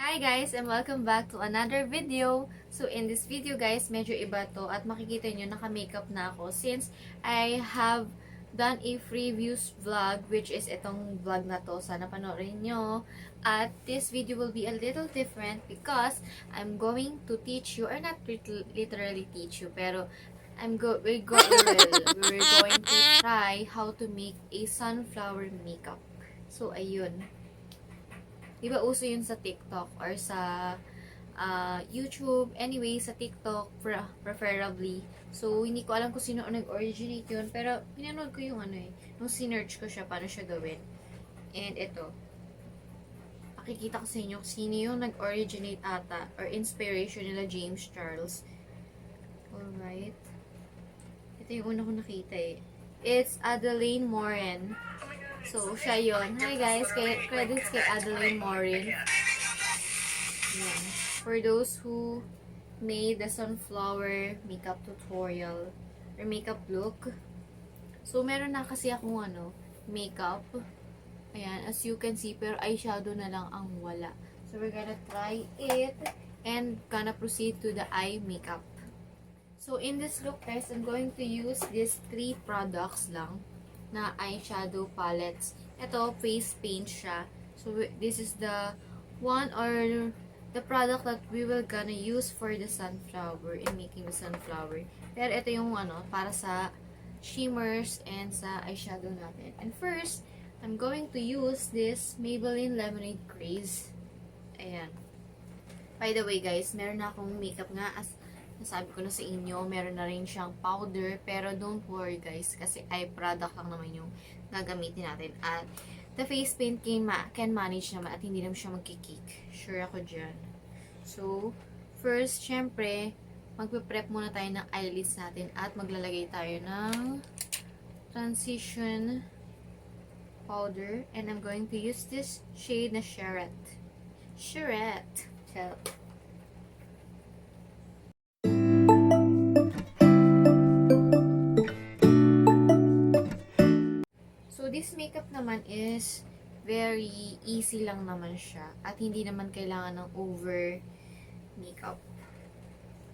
Hi guys and welcome back to another video. So in this video guys, medyo iba to at makikita nyo naka-makeup na ako since I have done a previews vlog which is itong vlog na to. Sana panoorin nyo. At this video will be a little different because I'm going to teach you, or not literally teach you, pero we're going to try how to make a sunflower makeup. So ayun. Diba uso yun sa TikTok or sa YouTube. Anyway, sa TikTok preferably. So, hindi ko alam kung sino ang nag-originate yun. Pero, pinanood ko yung nung sinearch ko siya, paano siya gawin. And ito. Pakikita ko sa inyo sino yung nag-originate ata or inspiration nila James Charles. Alright. Ito yung una ko nakita eh. It's Adeline Morin. So, siya yun. Hi guys, credits kay Adeline Morin. Yan. For those who made the sunflower makeup tutorial or makeup look. So, meron na kasi akong makeup. Ayan, as you can see, pero eyeshadow na lang ang wala. So, we're gonna try it and gonna proceed to the eye makeup. So, in this look guys, I'm going to use these 3 products lang na eyeshadow palettes. Ito, face paint siya. So, this is the one or the product that we will gonna use for the sunflower, in making the sunflower. Pero ito yung para sa shimmers and sa eyeshadow natin. And first, I'm going to use this Maybelline Lemonade Craze. Ayan. By the way guys, meron na akong makeup nga as nasabi ko na sa inyo, meron na rin siyang powder, pero don't worry guys, kasi eye product lang naman yung gagamitin natin. At the face paint can manage naman at hindi naman siya magkikik. Sure ako dyan. So, first, syempre, magpe-prep muna tayo ng eyelids natin at maglalagay tayo ng transition powder. And I'm going to use this shade na Charette. Charette. So, this makeup naman is very easy lang naman siya. At hindi naman kailangan ng over makeup.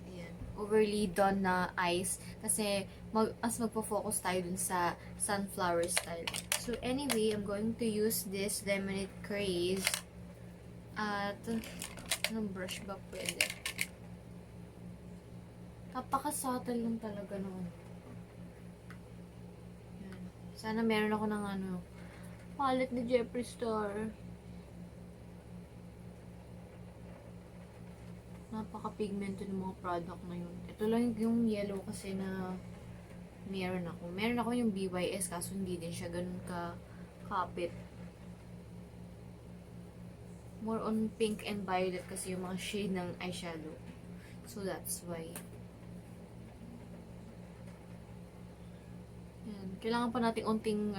Ayan. Overly done na eyes. Kasi, mas magpo-focus tayo dun sa sunflower style. So, anyway, I'm going to use this Lemonade Craze. At, anong brush ba pwede? Napaka-subtle lang talaga nun. Sana meron ako ng palette ni Jeffree Star. Napaka-pigmented ng mga product na yun. Ito lang yung yellow kasi na meron ako. Meron ako yung BYS kaso hindi din siya ganun kapit. More on pink and violet kasi yung mga shade ng eyeshadow. So that's why. Yan. Kailangan pa natin unting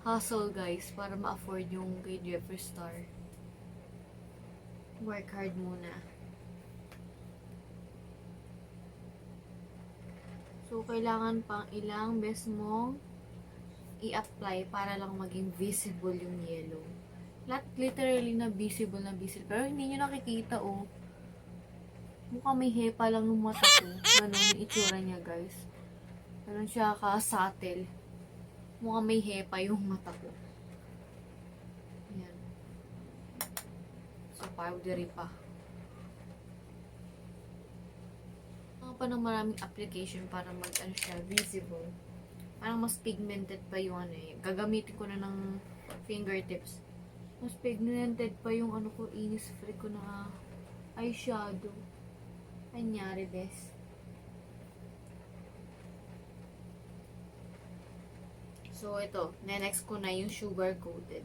hustle guys para ma-afford yung kay Jeffree Star. Work hard muna. So, kailangan pang ilang beses mong i-apply para lang maging visible yung yellow. Literally na visible. Pero hindi nyo nakikita Mukhang may hepa lang yung mata ko. Ganun yung itsura niya guys. Ganun siya ka-subtle. Mukhang may hepa yung mata ko. Ayan. So, powdery pa. Pa ng maraming application para siya visible. Parang mas pigmented pa yung Gagamitin ko na ng fingertips. Mas pigmented pa yung ko, Innisfree ko na eyeshadow. Anyari, bes. So, ito. Next ko na yung sugar coated.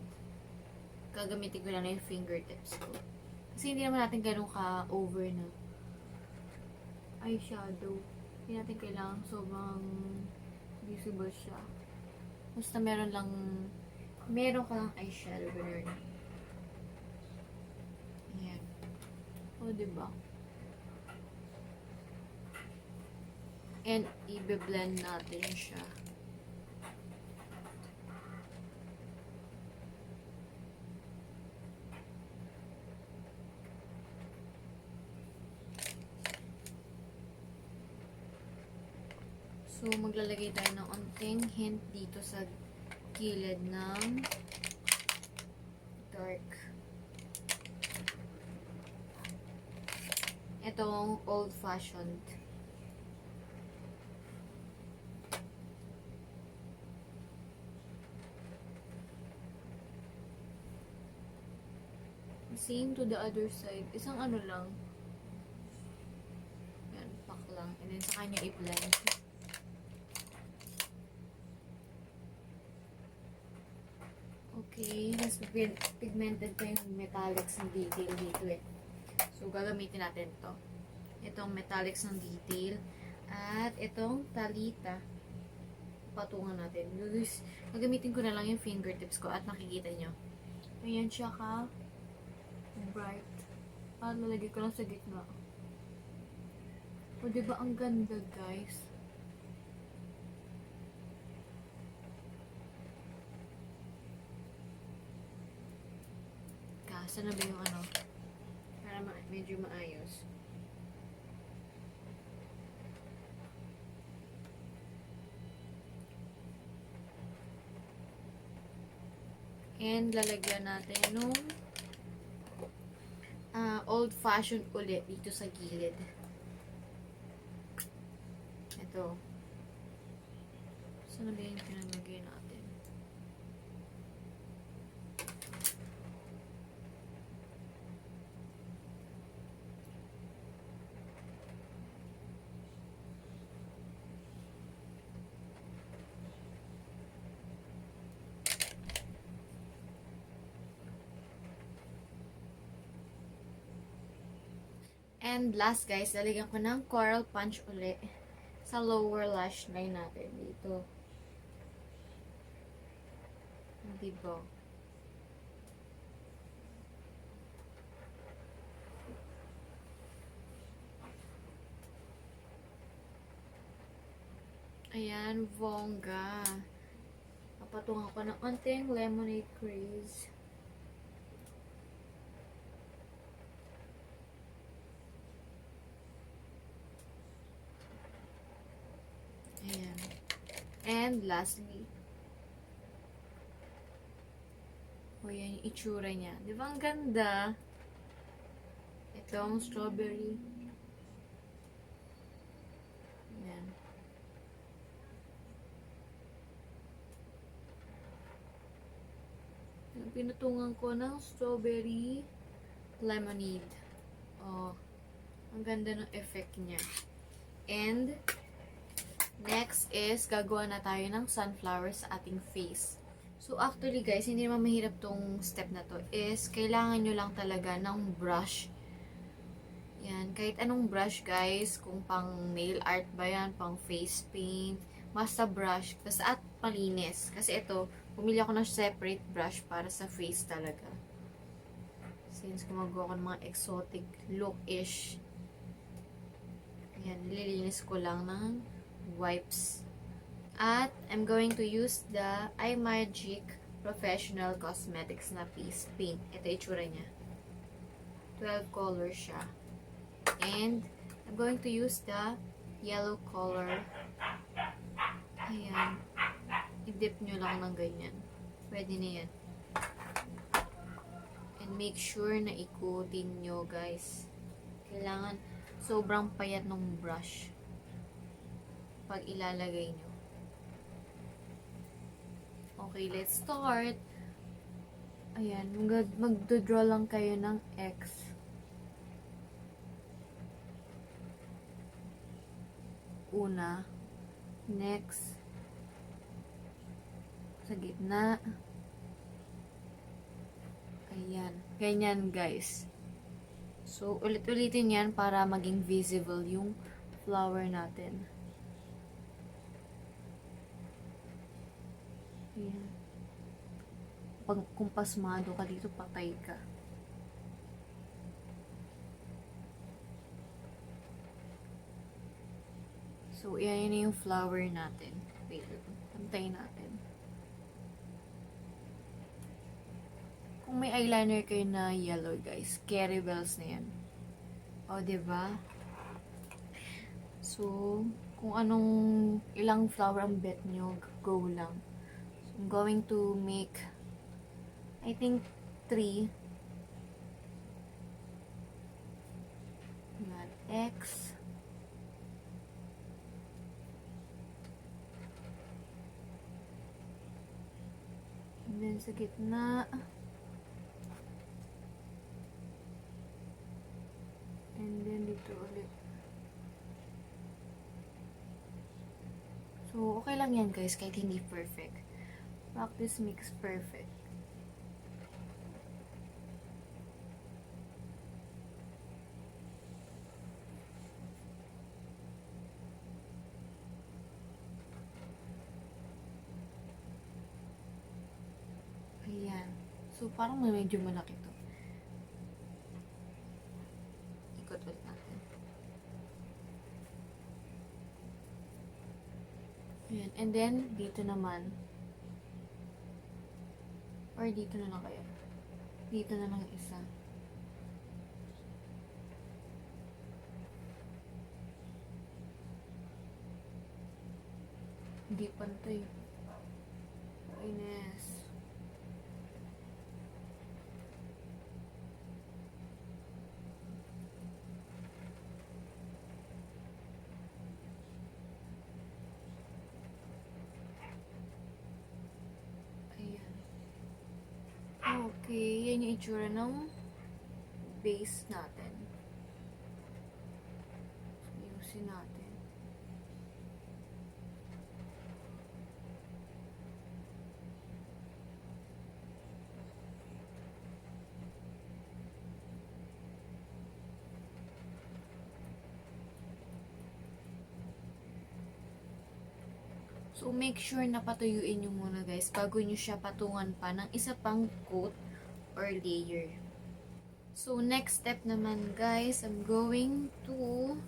Gagamitin ko na yung fingertips ko. Kasi hindi naman natin ganun ka-over na eyeshadow. Hindi natin kailangan sobrang visible siya. Basta meron ka lang eyeshadow. Ganun. Ayan. Diba? And, i-blend natin siya. So, maglalagay tayo ng onting hint dito sa gilid ng dark. Itong old-fashioned. Same to the other side. Isang ano lang. Yan, pack lang. And then, sa kanya i-blend. Okay, mas pigmented pa yung metallics ng detail dito eh. So, gagamitin natin to. Itong metallics ng detail. At itong talita. Patungan natin. Gagamitin ko na lang yung fingertips ko at nakikita nyo. Ayan siya ka bright. At lalagay ko lang sa gitna. O, diba ang ganda, guys? Saan na ba yung ano? Para medyo maayos. And lalagyan natin nung old-fashioned ulit dito sa gilid. Ito. Saan na ba yung pinamagay natin? And last guys, lalagyan ko ng coral punch ulit sa lower lash line natin dito. Diba? Ayan, bongga. Papatungan ko ng onting lemonade crease. Ayan. And lastly, yan yung itsura niya. Di ba ang ganda? Itong strawberry. Ayan. Pinutungan ko ng strawberry lemonade. Oh, ang ganda ng effect niya. And next is, gagawa na tayo ng sunflower sa ating face. So, actually guys, hindi naman mahirap tong step na to. Is, kailangan nyo lang talaga ng brush. Yan, kahit anong brush guys, kung pang nail art ba yan, pang face paint, basta brush, basta at malinis. Kasi ito, pumili ako ng separate brush para sa face talaga. Since gumagawa ko ng mga exotic look-ish. Yan, nililinis ko lang ng wipes. At I'm going to use the iMagic Professional Cosmetics na face paint. Ito itsura niya. 12 colors siya. And I'm going to use the yellow color. Ayan. I-dip nyo lang ng ganyan. Pwede na yan. And make sure na ikutin nyo guys. Kailangan sobrang payat ng brush pag ilalagay nyo. Okay, let's start. Ayan, magdodraw lang kayo ng X. Una. Next. Sa gitna. Ayan. Ganyan, guys. So, ulit-ulitin yan para maging visible yung flower natin. Ayan. Kung pasmado ka dito, patay ka. So, yan na yung flower natin. Wait, pantayin natin. Kung may eyeliner kayo na yellow, guys, Carry Bells na yan. O, diba? So, kung anong ilang flower ang bet nyo, go lang. So, I'm going to make, I think, 3. Yan, X. And then sa gitna. And then dito ulit. So, okay lang yan guys, kahit hindi perfect. Practice makes perfect. Ayan. So, parang medyo malaki to. Ikot ulit natin. Ayan. And then, dito naman. Or dito na lang kaya. Dito na lang isa. Hindi pantay. Ines. Okay, yan yung itsura ng base natin. Ayusin natin. So, make sure na patuyuin nyo muna guys bago nyo siya patungan pa ng isa pang coat or layer. So, next step naman guys, I'm going to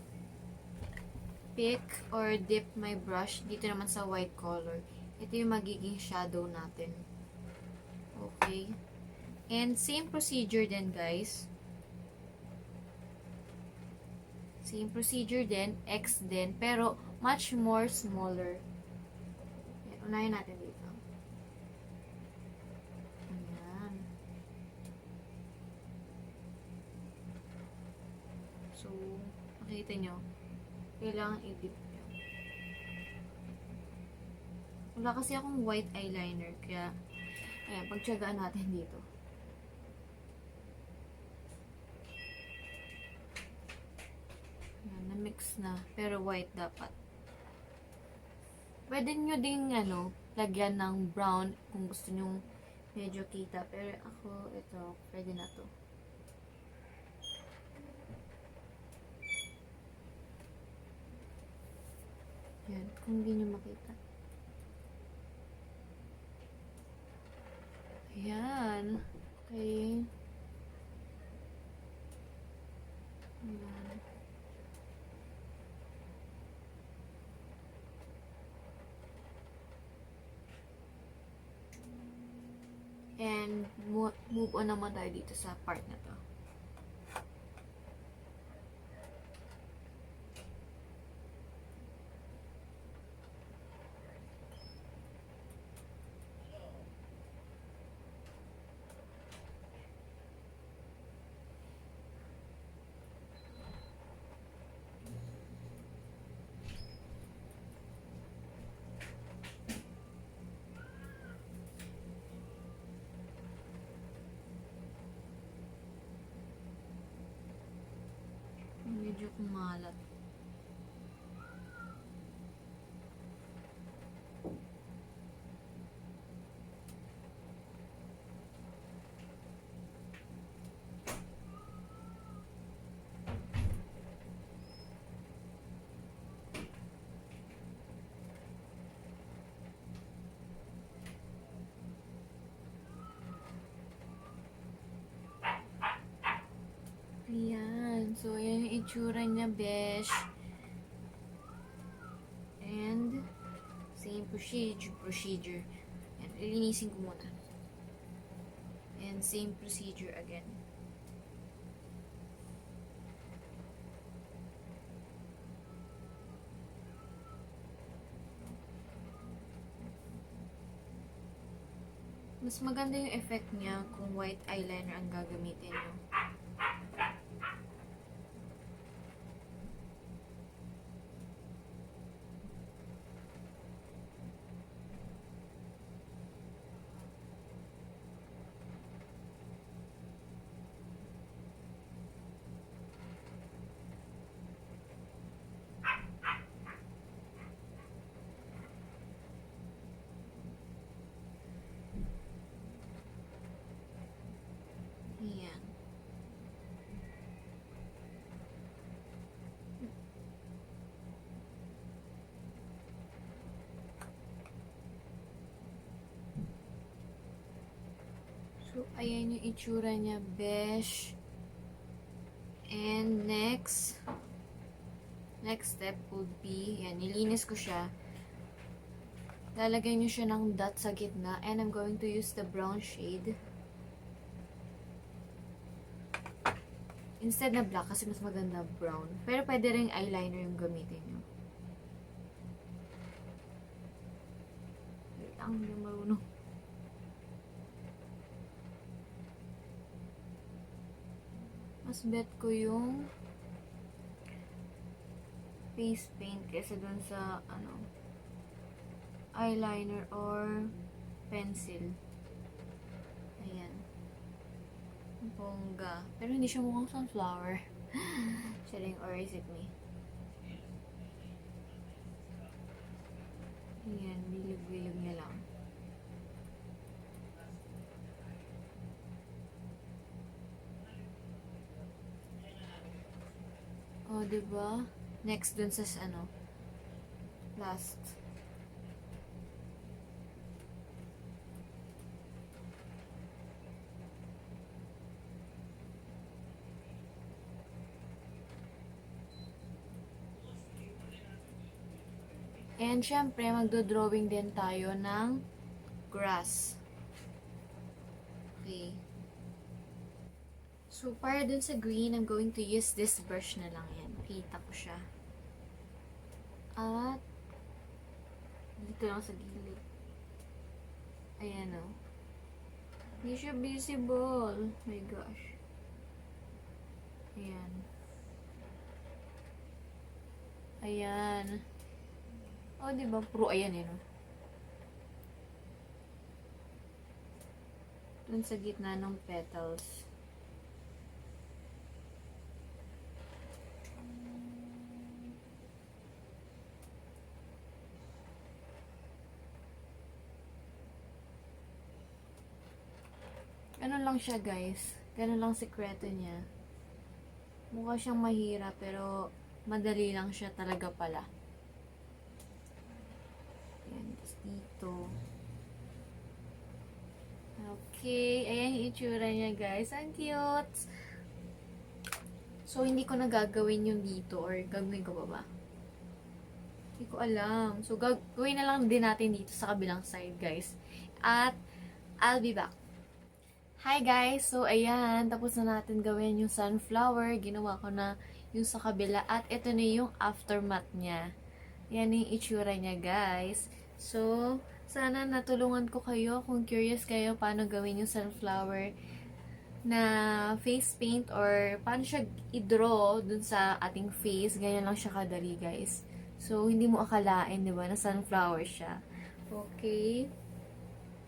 pick or dip my brush dito naman sa white color. Ito yung magiging shadow natin. Okay. And same procedure din guys. Same procedure din, X din, pero much more smaller. Ayan, unahin natin dito. Ayan. So, makikita nyo, kailangan i-dip nyo. Wala kasi akong white eyeliner, kaya, ayan, pagtsagaan natin dito. Ayan, na-mix na, pero white dapat. Pwede nyo ding, lagyan ng brown kung gusto nyo medyo kita. Pero ako, ito, pwede na to. Yan, kung hindi nyo makita. Ayan. Okay. Ayan. And move on naman tayo dito sa part na to. Medyo kumalat. Ayan. So, ayan yung itsura niya, besh. And, same procedure. Ayan, lilinisin ko muna. And, same procedure again. Mas maganda yung effect niya kung white eyeliner ang gagamitin nyo. Ayan. So, ayan yung itsura niya, besh. And next step would be, yan, nilinis ko siya. Lalagay nyo siya ng dot sa gitna. And I'm going to use the brown shade. Instead na black, kasi mas maganda brown. Pero pwede rin eyeliner yung gamitin nyo. Wait lang, hindi marunong. Mas bet ko yung face paint kaysa dun sa, eyeliner or pencil. Ayan. Bongga. Pero hindi siya mukhang sunflower. Charing, or is it me? Ayan, bilog-bilog niya lang. O, diba? Next dun sa, last. And, syempre, magdo-drawing din tayo ng grass. Okay. So, para dun sa green, I'm going to use this brush na lang yan. Kita ko siya. At, dito lang sa gilid. Ayan o. Hindi siya visible. My gosh. Ayan. Ayan. O, diba? Puro ayan eh, no? Dun sa gitna ng petals. Ganun lang siya, guys. Ganun lang sikreto niya. Mukha siyang mahirap, pero madali lang siya talaga pala. Ayan, tapos dito. Okay, ayan yung itsura niya, guys. Ang cute! So, hindi ko na gagawin yung dito, or gagawin ko pa ba? Hindi ko alam. So, gagawin na lang din natin dito sa kabilang side, guys. At, I'll be back. Hi guys! So, ayan. Tapos na natin gawin yung sunflower. Ginawa ko na yung sa kabila. At ito na yung aftermath niya. Yan yung itsura niya, guys. So, sana natulungan ko kayo kung curious kayo paano gawin yung sunflower na face paint or paano siya i-draw dun sa ating face. Ganyan lang siya kadali, guys. So, hindi mo akalain, di ba, na sunflower siya. Okay?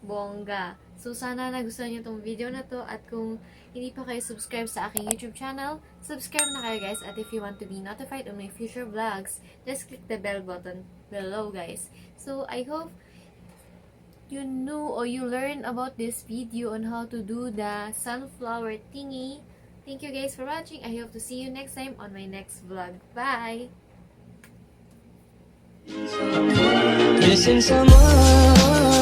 Bongga. So, sana nagustuhan niyo itong video na to. At kung hindi pa kayo subscribe sa aking YouTube channel, subscribe na kayo, guys. At if you want to be notified on my future vlogs, just click the bell button below, guys. So, I hope you knew or you learned about this video on how to do the sunflower thingy. Thank you, guys, for watching. I hope to see you next time on my next vlog. Bye! Missing someone